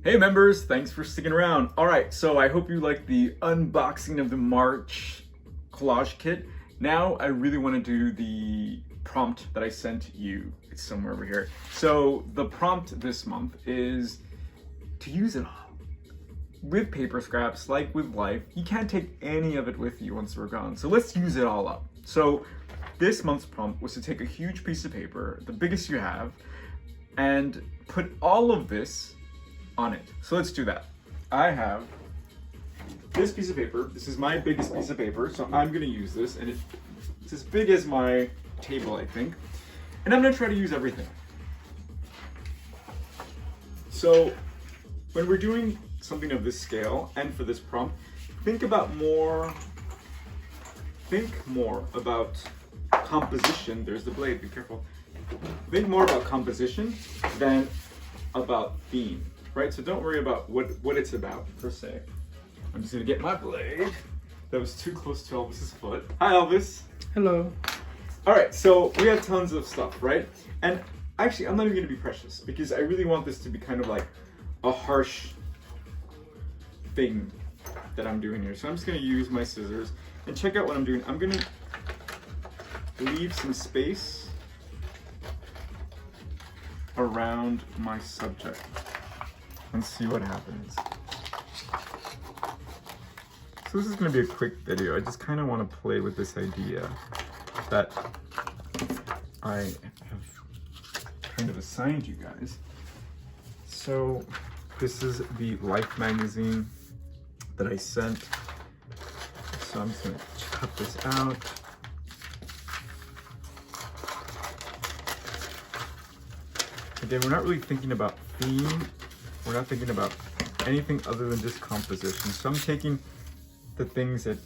Hey members, thanks for sticking around. All right, so I hope you like the unboxing of the March collage kit. Now I really want to do the prompt that I sent you. It's somewhere over here. So the prompt this month is to use it all. With paper scraps, like with life, you can't take any of it with you once we're gone. So let's use it all up. So this month's prompt was to take a huge piece of paper, the biggest you have, and put all of this on it. So let's do that. I have this piece of paper. This is my biggest piece of paper, so I'm gonna use this, and it's as big as my table, I think. And I'm gonna try to use everything. So when we're doing something of this scale, and for this prompt, think more about composition. There's the blade, be careful. Think more about composition than about theme. Right, so don't worry about what it's about per se. I'm just gonna get my blade. That was too close to Elvis's foot. Hi, Elvis. Hello. All right, so we have tons of stuff, right? And actually, I'm not even gonna be precious because I really want this to be kind of like a harsh thing that I'm doing here. So I'm just gonna use my scissors and check out what I'm doing. I'm gonna leave some space around my subject and see what happens. So this is going to be a quick video. I just kind of want to play with this idea that I have kind of assigned you guys. So this is the Life magazine that I sent. So I'm just going to cut this out. Again, we're not really thinking about theme. We're not thinking about anything other than just composition. So I'm taking the things that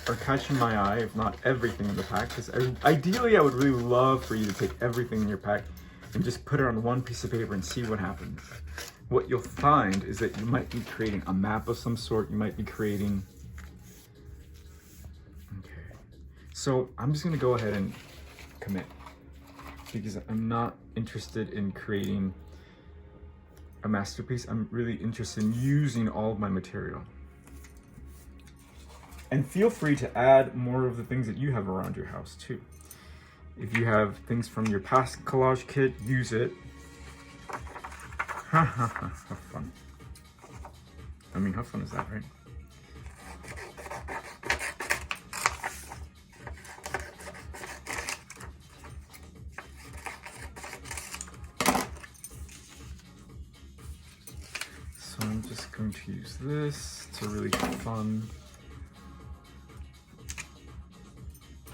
are catching my eye, if not everything in the pack. Because ideally, I would really love for you to take everything in your pack and just put it on one piece of paper and see what happens. What you'll find is that you might be creating a map of some sort. You might be creating... Okay. So I'm just going to go ahead and commit, because I'm not interested in creating a masterpiece. I'm really interested in using all of my material. And feel free to add more of the things that you have around your house too. If you have things from your past collage kit, use it. Have fun. I mean, how fun is that, right? So I'm just going to use this to really have fun.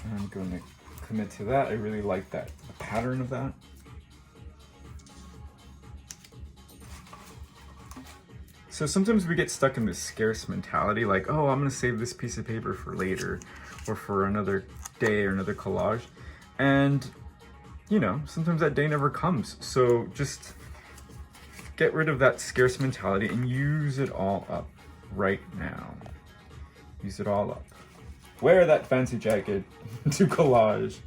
And I'm going to commit to that. I really like that, the pattern of that. So sometimes we get stuck in this scarce mentality, like, oh, I'm going to save this piece of paper for later or for another day or another collage. And, you know, sometimes that day never comes. So just get rid of that scarce mentality and use it all up right now. Use it all up. Wear that fancy jacket to collage.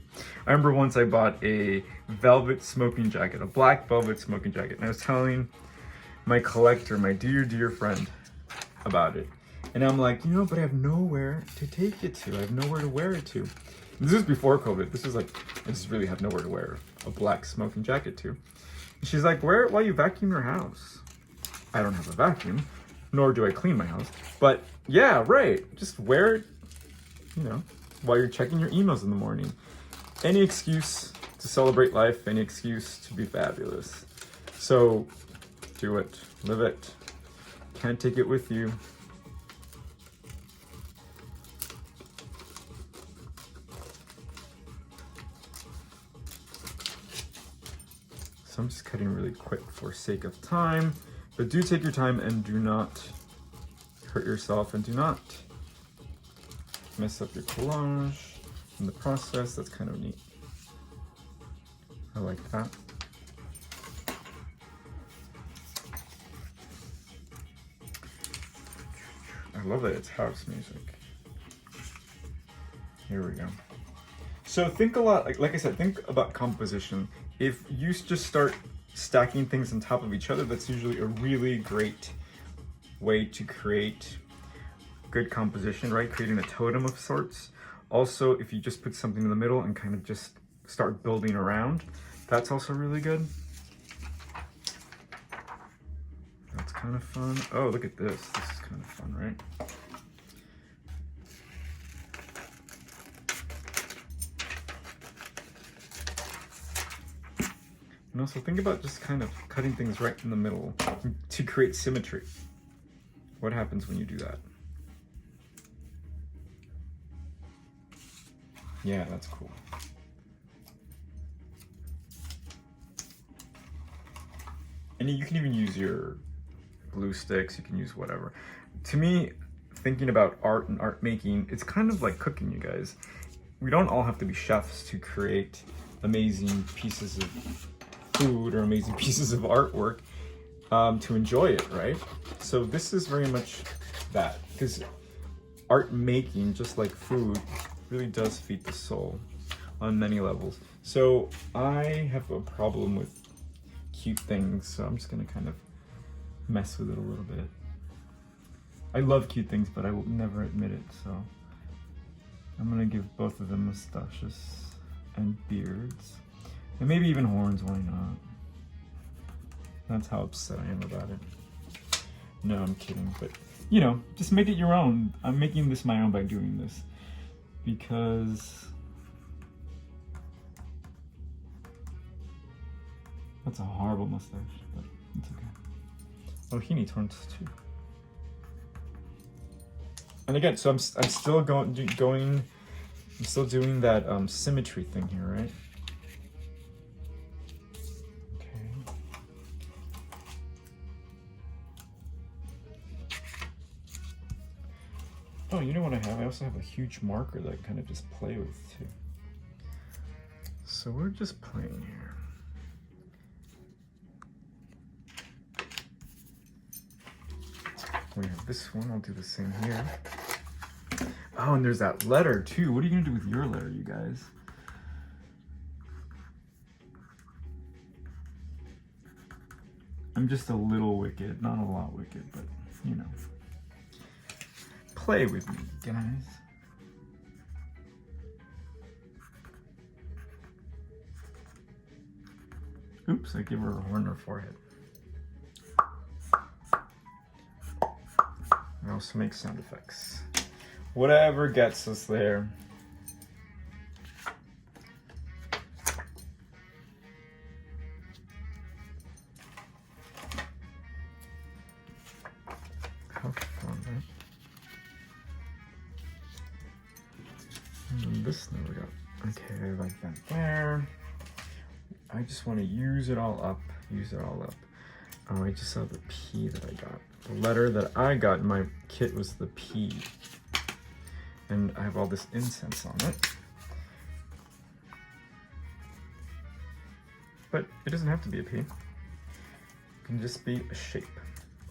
I remember once I bought a velvet smoking jacket, a black velvet smoking jacket, and I was telling my collector, my dear friend, about it. And I'm like, you know, but I have nowhere to take it to. I have nowhere to wear it to. And this was before COVID. This was like, I just really have nowhere to wear a black smoking jacket to. And she's like, wear it while you vacuum your house. I don't have a vacuum, nor do I clean my house. But yeah, right. Just wear it, you know, while you're checking your emails in the morning. Any excuse to celebrate life, any excuse to be fabulous. So do it, live it. Can't take it with you. So I'm just cutting really quick for sake of time, but do take your time and do not hurt yourself and do not mess up your collage in the process. That's kind of neat. I like that. I love that it's house music. Here we go. So think a lot, like I said, think about composition. If you just start stacking things on top of each other, that's usually a really great way to create good composition, right? Creating a totem of sorts. Also, if you just put something in the middle and kind of just start building around, that's also really good. That's kind of fun. Oh, look at this. This is kind of fun, right? And also think about just kind of cutting things right in the middle to create symmetry. What happens when you do that? Yeah, that's cool. And you can even use your glue sticks, you can use whatever. To me, thinking about art and art making, it's kind of like cooking, you guys. We don't all have to be chefs to create amazing pieces of food or amazing pieces of artwork to enjoy it, right? So this is very much that, because art making, just like food, really does feed the soul on many levels. So I have a problem with cute things, so I'm just gonna kind of mess with it a little bit. I love cute things, but I will never admit it, so I'm gonna give both of them mustaches and beards. And maybe even horns, why not? That's how upset I am about it. No, I'm kidding, but you know, just make it your own. I'm making this my own by doing this because that's a horrible mustache, but it's okay. Oh, he needs horns too. And again, so I'm still I'm still doing that symmetry thing here, right? Oh, you know what I have? I also have a huge marker that I kind of just play with too. So we're just playing here. We have this one, I'll do the same here. Oh, and there's that letter too. What are you gonna do with your letter, you guys? I'm just a little wicked, not a lot wicked, but you know. Play with me, guys. Oops, I give her a horn in her forehead. I also make sound effects. Whatever gets us there. How fun, right? And this never got. Okay, I like that there. I just want to use it all up. Use it all up. Oh, I just saw the P that I got. The letter that I got in my kit was the P. And I have all this incense on it. But it doesn't have to be a P. It can just be a shape,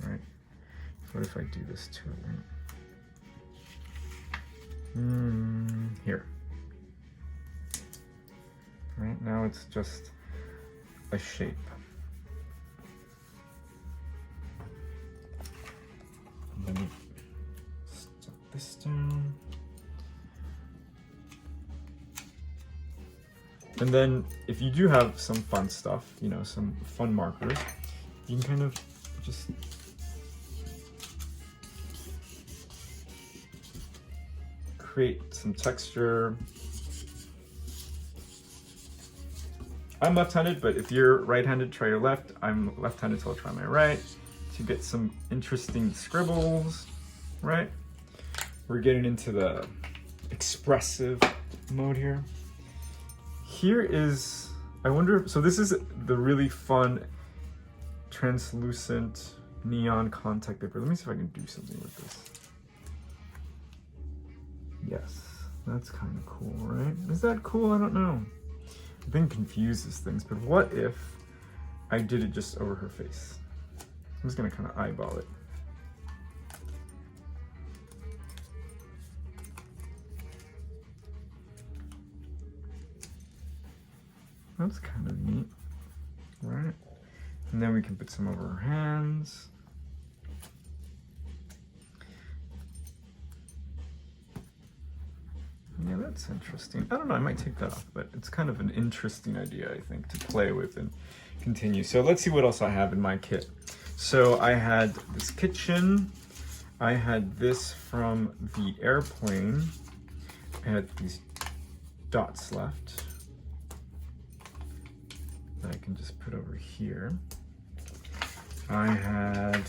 right? What if I do this to it, right? Here. Right now it's just a shape. Let me stuff this down. And then if you do have some fun stuff, you know, some fun markers, you can kind of just create some texture. I'm left-handed, but if you're right-handed, try your left. I'm left-handed, so I'll try my right to get some interesting scribbles, right? We're getting into the expressive mode here. Here is, I wonder, so this is the really fun translucent neon contact paper. Let me see if I can do something with this. Yes, that's kind of cool, right? Is that cool? I don't know. I think it confuses things, but what if I did it just over her face? I'm just gonna kind of eyeball it. That's kind of neat, right? And then we can put some over her hands. Yeah, that's interesting. I don't know, I might take that off, but it's kind of an interesting idea, I think, to play with and continue. So let's see what else I have in my kit. So I had this kitchen. I had this from the airplane. I had these dots left that I can just put over here. I had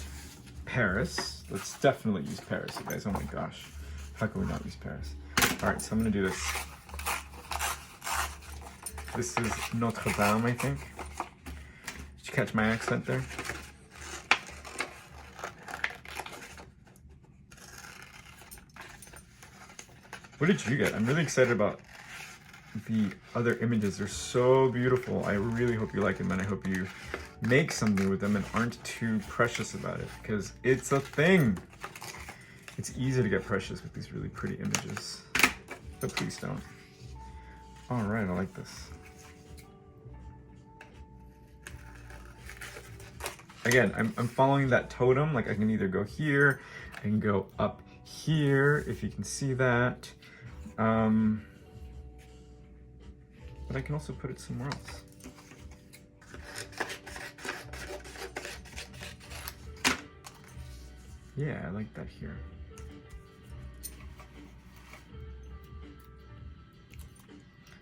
Paris. Let's definitely use Paris, you guys. Oh my gosh. How can we not use Paris? All right, so I'm gonna do this. This is Notre Dame, I think. Did you catch my accent there? What did you get? I'm really excited about the other images. They're so beautiful. I really hope you like them, and I hope you make something with them and aren't too precious about it, because it's a thing. It's easy to get precious with these really pretty images, but please don't. All right, I like this. Again, I'm following that totem. Like I can either go here, I can go up here, if you can see that. But I can also put it somewhere else. Yeah, I like that here.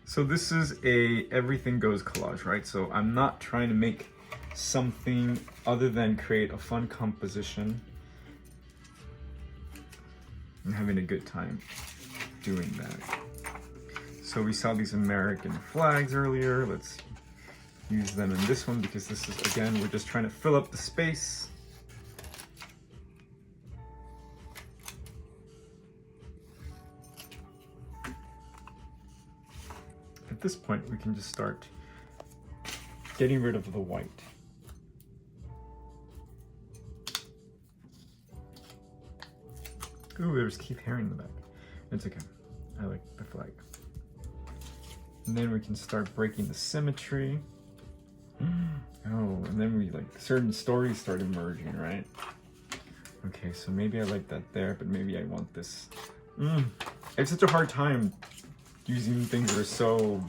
So this is a everything goes collage, right? So I'm not trying to make something other than create a fun composition. I'm having a good time doing that. So we saw these American flags earlier. Let's use them in this one because this is, again, we're just trying to fill up the space. At this point, we can just start getting rid of the white. Ooh, there's Keith Haring in the back. It's okay. I like the flag. And then we can start breaking the symmetry. Oh, and then we like certain stories start emerging, right? Okay, so maybe I like that there, but maybe I want this. I have such a hard time using things that are so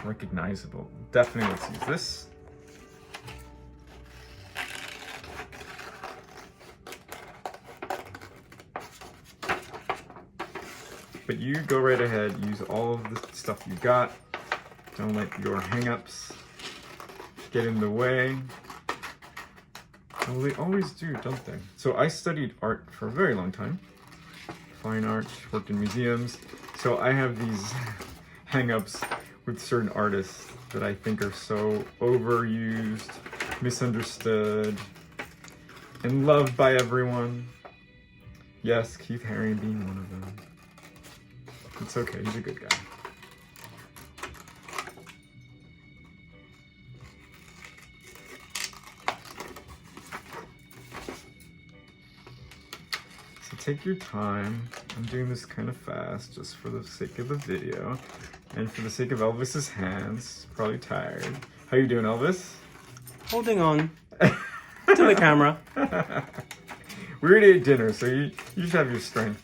recognizable. Definitely let's use this. But you go right ahead, use all of the stuff you got. Don't let your hang-ups get in the way. Well, they always do, don't they? So I studied art for a very long time. Fine art, worked in museums. So I have these hang-ups with certain artists that I think are so overused, misunderstood, and loved by everyone. Yes, Keith Haring being one of them. It's okay, he's a good guy. So take your time. I'm doing this kind of fast just for the sake of the video and for the sake of Elvis's hands. Probably tired. How you doing, Elvis? Holding on to the camera. We already ate dinner, so you should have your strength.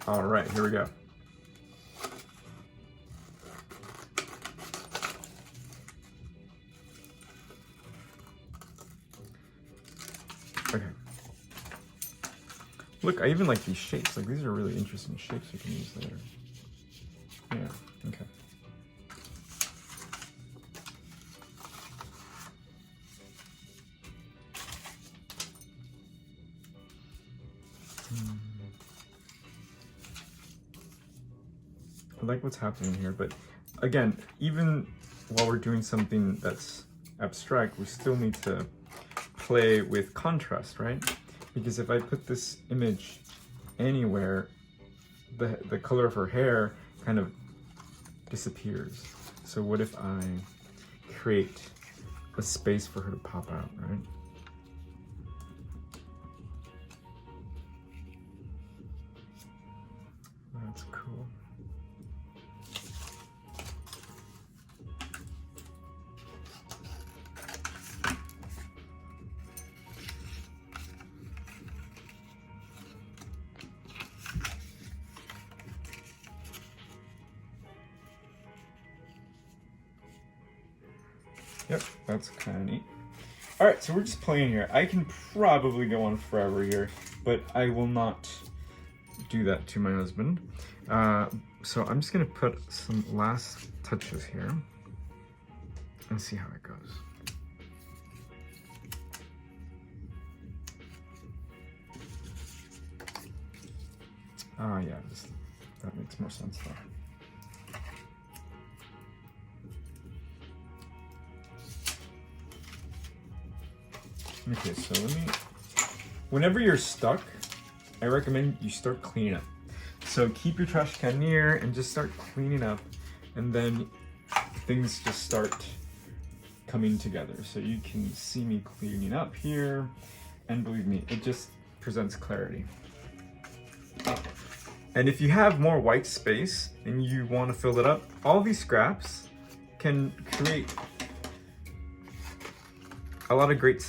All right, here we go. Okay. Look, I even like these shapes. Like, these are really interesting shapes we can use later. Yeah, okay. I like what's happening here, but again, even while we're doing something that's abstract, we still need to play with contrast, right? Because if I put this image anywhere, the color of her hair kind of disappears. So what if I create a space for her to pop out, right? Yep, that's kind of neat. All right, so we're just playing here. I can probably go on forever here, but I will not do that to my husband. So I'm just gonna put some last touches here and see how it goes. Yeah, that makes more sense there. Okay, so whenever you're stuck, I recommend you start cleaning up. So keep your trash can near and just start cleaning up, and then things just start coming together. So you can see me cleaning up here, and believe me, it just presents clarity. And if you have more white space and you want to fill it up, all these scraps can create a lot of great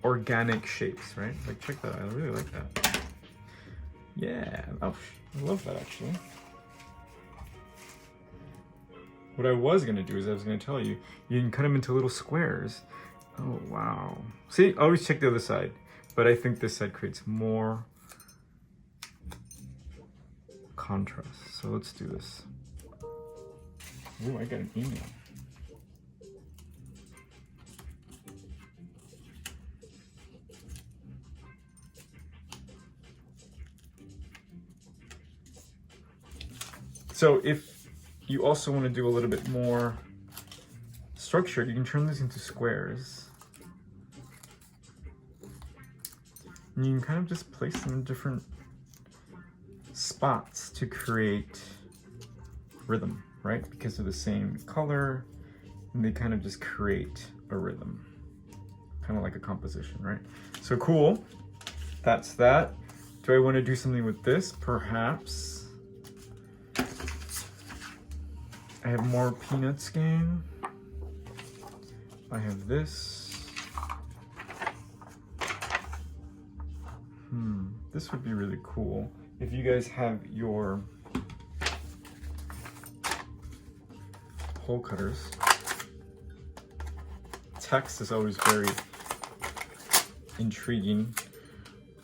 organic shapes, right? Like, check that out. I really like that. Yeah, oh, I love that actually. What I was gonna do is I was gonna tell you, you can cut them into little squares. Oh, wow. See, always check the other side, but I think this side creates more contrast. So let's do this. Ooh, I got an email. So if you also want to do a little bit more structure, you can turn this into squares. And you can kind of just place them in different spots to create rhythm, right? Because they're the same color, and they kind of just create a rhythm. Kind of like a composition, right? So cool. That's that. Do I want to do something with this? Perhaps. I have more peanut skein. I have this. This would be really cool if you guys have your hole cutters. Text is always very intriguing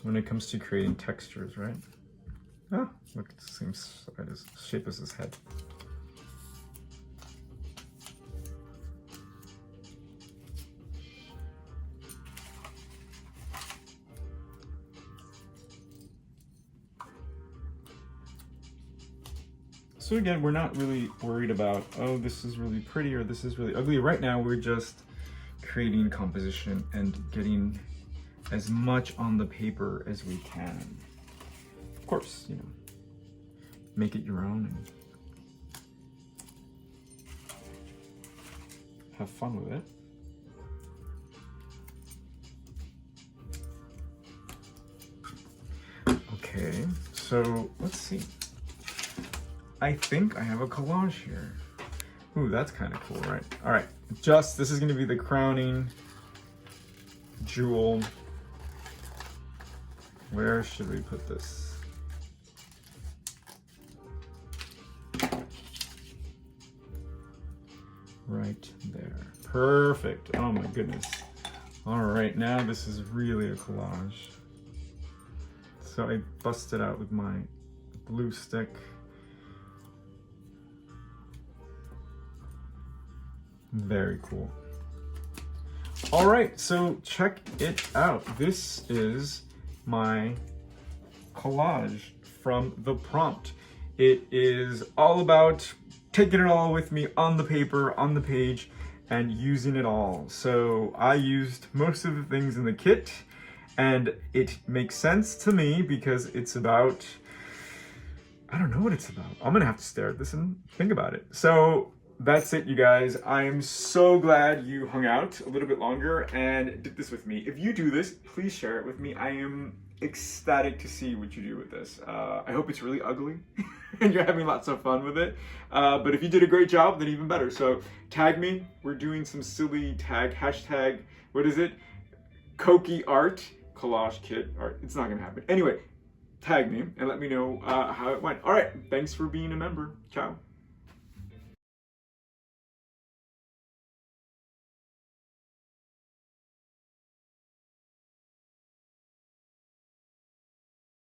when it comes to creating textures, right? Ah, look, it seems as shape as his head. So again, we're not really worried about, oh, this is really pretty or this is really ugly. Right now, we're just creating composition and getting as much on the paper as we can. Of course, you know, make it your own and have fun with it. Okay, so let's see. I think I have a collage here. Ooh, that's kind of cool, right? All right, this is gonna be the crowning jewel. Where should we put this? Right there, perfect. Oh my goodness. All right, now this is really a collage. So I busted out with my glue stick. Very cool. All right, so check it out. This is my collage from the prompt. It is all about taking it all with me on the paper, on the page, and using it all. So I used most of the things in the kit, and it makes sense to me because it's about, I don't know what it's about. I'm gonna have to stare at this and think about it. So that's it, you guys. I am so glad you hung out a little bit longer and did this with me. If you do this, please share it with me. I am ecstatic to see what you do with this. I hope it's really ugly and you're having lots of fun with it. But if you did a great job, then even better. So tag me. We're doing some silly hashtag, what is it? Koki art, collage kit art. It's not gonna happen. Anyway, tag me and let me know how it went. All right, thanks for being a member. Ciao.